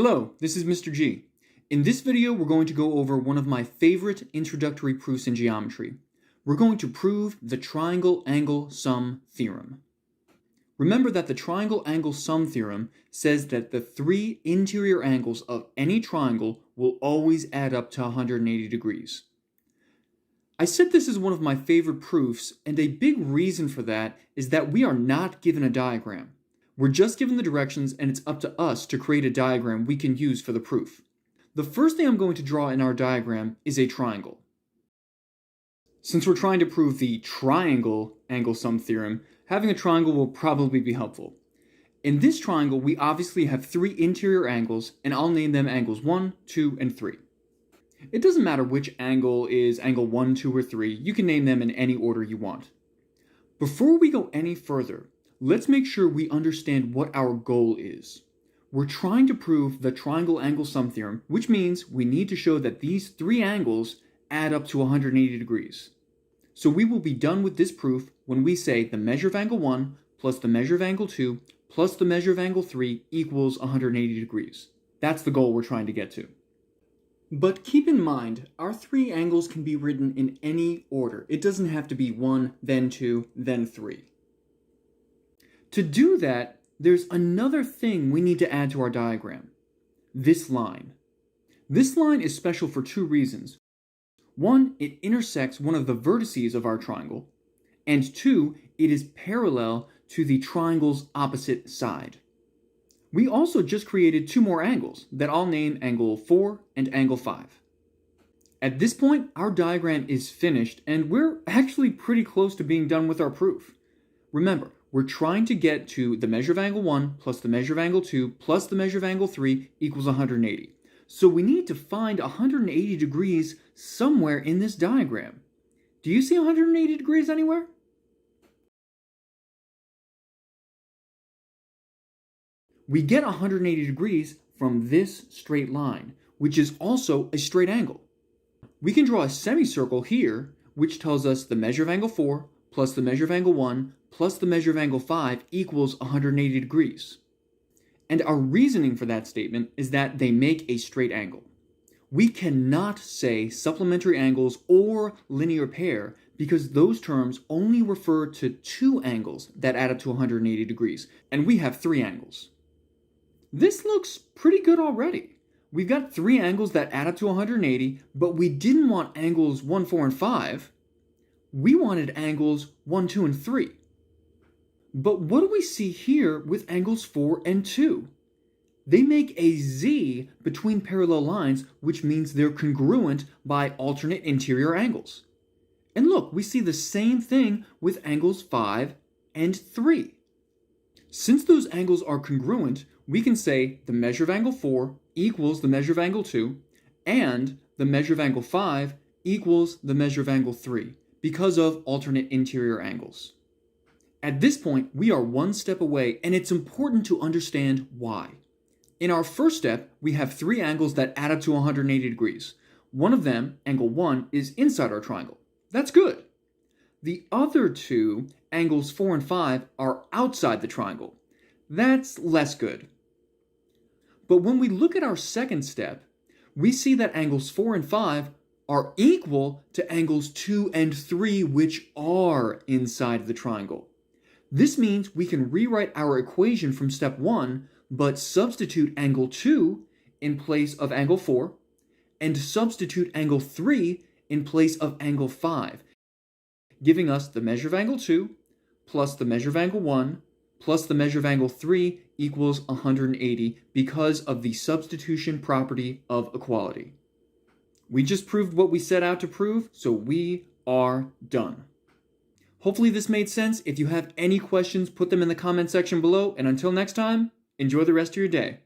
Hello, this is Mr. G. In this video, we're going to go over one of my favorite introductory proofs in geometry. We're going to prove the Triangle Angle Sum Theorem. Remember that the Triangle Angle Sum Theorem says that the three interior angles of any triangle will always add up to 180 degrees. I said this is one of my favorite proofs, and a big reason for that is that we are not given a diagram. We're just given the directions, and it's up to us to create a diagram we can use for the proof. The first thing I'm going to draw in our diagram is a triangle. Since we're trying to prove the Triangle Angle Sum Theorem, having a triangle will probably be helpful. In this triangle, we obviously have three interior angles, and I'll name them angles 1, 2, and 3. It doesn't matter which angle is angle 1, 2, or 3, you can name them in any order you want. Before we go any further, let's make sure we understand what our goal is. We're trying to prove the Triangle Angle Sum Theorem, which means we need to show that these three angles add up to 180 degrees. So we will be done with this proof when we say the measure of angle 1 plus the measure of angle 2 plus the measure of angle 3 equals 180 degrees. That's the goal we're trying to get to. But keep in mind, our three angles can be written in any order. It doesn't have to be 1, then 2, then 3. To do that, there's another thing we need to add to our diagram. This line. This line is special for two reasons. One, it intersects one of the vertices of our triangle, and two, it is parallel to the triangle's opposite side. We also just created two more angles that I'll name angle 4 and angle 5. At this point, our diagram is finished, and we're actually pretty close to being done with our proof. Remember, we're trying to get to the measure of angle 1 plus the measure of angle 2 plus the measure of angle 3 equals 180. So we need to find 180 degrees somewhere in this diagram. Do you see 180 degrees anywhere? We get 180 degrees from this straight line, which is also a straight angle. We can draw a semicircle here, which tells us the measure of angle 4 plus the measure of angle 1 plus the measure of angle 5 equals 180 degrees. And our reasoning for that statement is that they make a straight angle. We cannot say supplementary angles or linear pair because those terms only refer to two angles that add up to 180 degrees, and we have three angles. This looks pretty good already. We've got three angles that add up to 180, but we didn't want angles 1, 4, and 5. We wanted angles 1, 2, and 3. But what do we see here with angles 4 and 2? They make a Z between parallel lines, which means they're congruent by alternate interior angles. And look, we see the same thing with angles 5 and 3. Since those angles are congruent, we can say the measure of angle 4 equals the measure of angle 2, and the measure of angle 5 equals the measure of angle 3, because of alternate interior angles. At this point, we are one step away, and it's important to understand why. In our first step, we have three angles that add up to 180 degrees. One of them, angle 1, is inside our triangle. That's good. The other two, angles 4 and 5, are outside the triangle. That's less good. But when we look at our second step, we see that angles 4 and 5 are equal to angles 2 and 3, which are inside the triangle. This means we can rewrite our equation from step 1, but substitute angle 2 in place of angle 4, and substitute angle 3 in place of angle 5, giving us the measure of angle 2 plus the measure of angle 1 plus the measure of angle 3 equals 180 because of the substitution property of equality. We just proved what we set out to prove, so we are done. Hopefully this made sense. If you have any questions, put them in the comment section below, and until next time, enjoy the rest of your day.